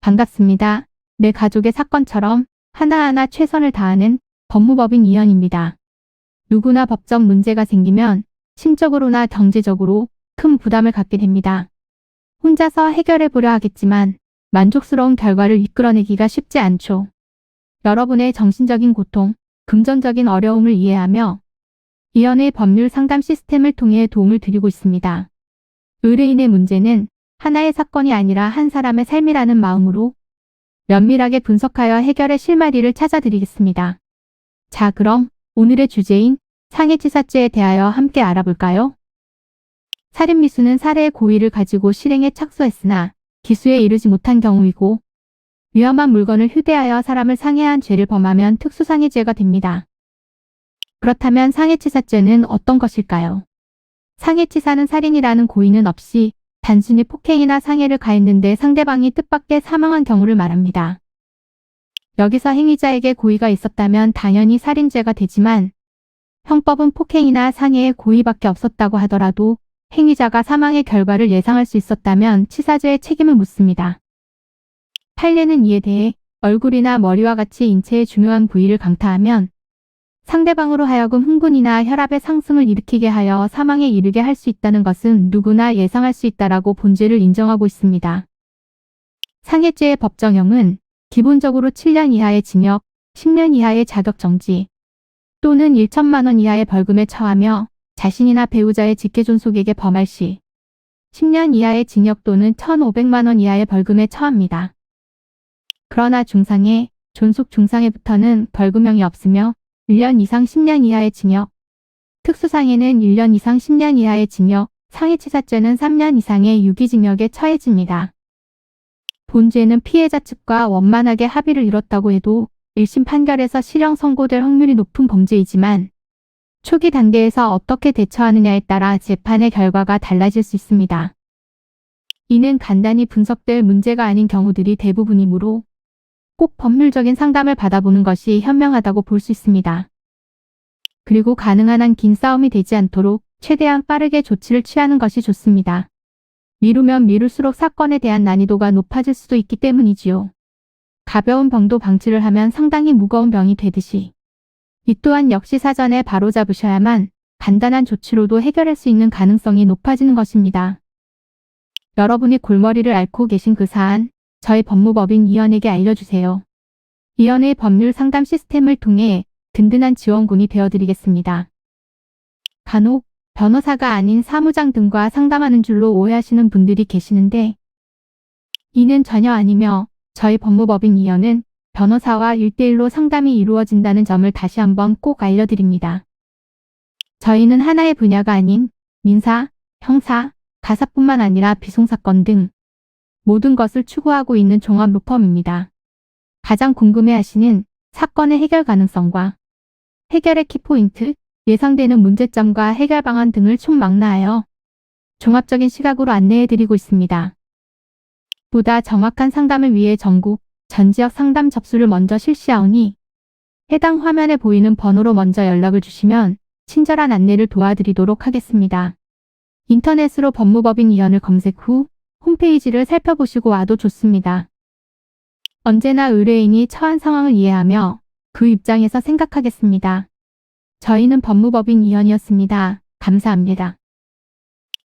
반갑습니다. 내 가족의 사건처럼 하나하나 최선을 다하는 법무법인 이현입니다. 누구나 법적 문제가 생기면 심적으로나 경제적으로 큰 부담을 갖게 됩니다. 혼자서 해결해 보려 하겠지만 만족스러운 결과를 이끌어내기가 쉽지 않죠. 여러분의 정신적인 고통, 금전적인 어려움을 이해하며 이현의 법률 상담 시스템을 통해 도움을 드리고 있습니다. 의뢰인의 문제는 하나의 사건이 아니라 한 사람의 삶이라는 마음으로 면밀하게 분석하여 해결의 실마리를 찾아드리겠습니다. 자, 그럼 오늘의 주제인 상해치사죄에 대하여 함께 알아볼까요? 살인미수는 살해의 고의를 가지고 실행에 착수했으나 기수에 이르지 못한 경우이고 위험한 물건을 휴대하여 사람을 상해한 죄를 범하면 특수상해죄가 됩니다. 그렇다면 상해치사죄는 어떤 것일까요? 상해치사는 살인이라는 고의는 없이 단순히 폭행이나 상해를 가했는데 상대방이 뜻밖의 사망한 경우를 말합니다. 여기서 행위자에게 고의가 있었다면 당연히 살인죄가 되지만 형법은 폭행이나 상해의 고의밖에 없었다고 하더라도 행위자가 사망의 결과를 예상할 수 있었다면 치사죄의 책임을 묻습니다. 판례는 이에 대해 얼굴이나 머리와 같이 인체의 중요한 부위를 강타하면 상대방으로 하여금 흥분이나 혈압의 상승을 일으키게 하여 사망에 이르게 할 수 있다는 것은 누구나 예상할 수 있다라고 본죄를 인정하고 있습니다. 상해죄의 법정형은 기본적으로 7년 이하의 징역, 10년 이하의 자격정지 또는 1천만 원 이하의 벌금에 처하며 자신이나 배우자의 직계존속에게 범할 시 10년 이하의 징역 또는 1,500만 원 이하의 벌금에 처합니다. 그러나 중상해, 존속 중상해부터는 벌금형이 없으며 1년 이상 10년 이하의 징역, 특수상해는 1년 이상 10년 이하의 징역, 상해치사죄는 3년 이상의 유기징역에 처해집니다. 본죄는 피해자 측과 원만하게 합의를 이뤘다고 해도 1심 판결에서 실형 선고될 확률이 높은 범죄이지만 초기 단계에서 어떻게 대처하느냐에 따라 재판의 결과가 달라질 수 있습니다. 이는 간단히 분석될 문제가 아닌 경우들이 대부분이므로 꼭 법률적인 상담을 받아보는 것이 현명하다고 볼 수 있습니다. 그리고 가능한 한 긴 싸움이 되지 않도록 최대한 빠르게 조치를 취하는 것이 좋습니다. 미루면 미룰수록 사건에 대한 난이도가 높아질 수도 있기 때문이지요. 가벼운 병도 방치를 하면 상당히 무거운 병이 되듯이 이 또한 역시 사전에 바로잡으셔야만 간단한 조치로도 해결할 수 있는 가능성이 높아지는 것입니다. 여러분이 골머리를 앓고 계신 그 사안, 저희 법무법인 이현에게 알려주세요. 이현의 법률 상담 시스템을 통해 든든한 지원군이 되어드리겠습니다. 간혹 변호사가 아닌 사무장 등과 상담하는 줄로 오해하시는 분들이 계시는데 이는 전혀 아니며 저희 법무법인 이현은 변호사와 1대1로 상담이 이루어진다는 점을 다시 한번 꼭 알려드립니다. 저희는 하나의 분야가 아닌 민사, 형사, 가사뿐만 아니라 비송사건 등 모든 것을 추구하고 있는 종합 로펌입니다. 가장 궁금해하시는 사건의 해결 가능성과 해결의 키포인트, 예상되는 문제점과 해결 방안 등을 총망라하여 종합적인 시각으로 안내해드리고 있습니다. 보다 정확한 상담을 위해 전국, 전 지역 상담 접수를 먼저 실시하오니 해당 화면에 보이는 번호로 먼저 연락을 주시면 친절한 안내를 도와드리도록 하겠습니다. 인터넷으로 법무법인 이현을 검색 후 홈페이지를 살펴보시고 와도 좋습니다. 언제나 의뢰인이 처한 상황을 이해하며 그 입장에서 생각하겠습니다. 저희는 법무법인 이현이었습니다. 감사합니다.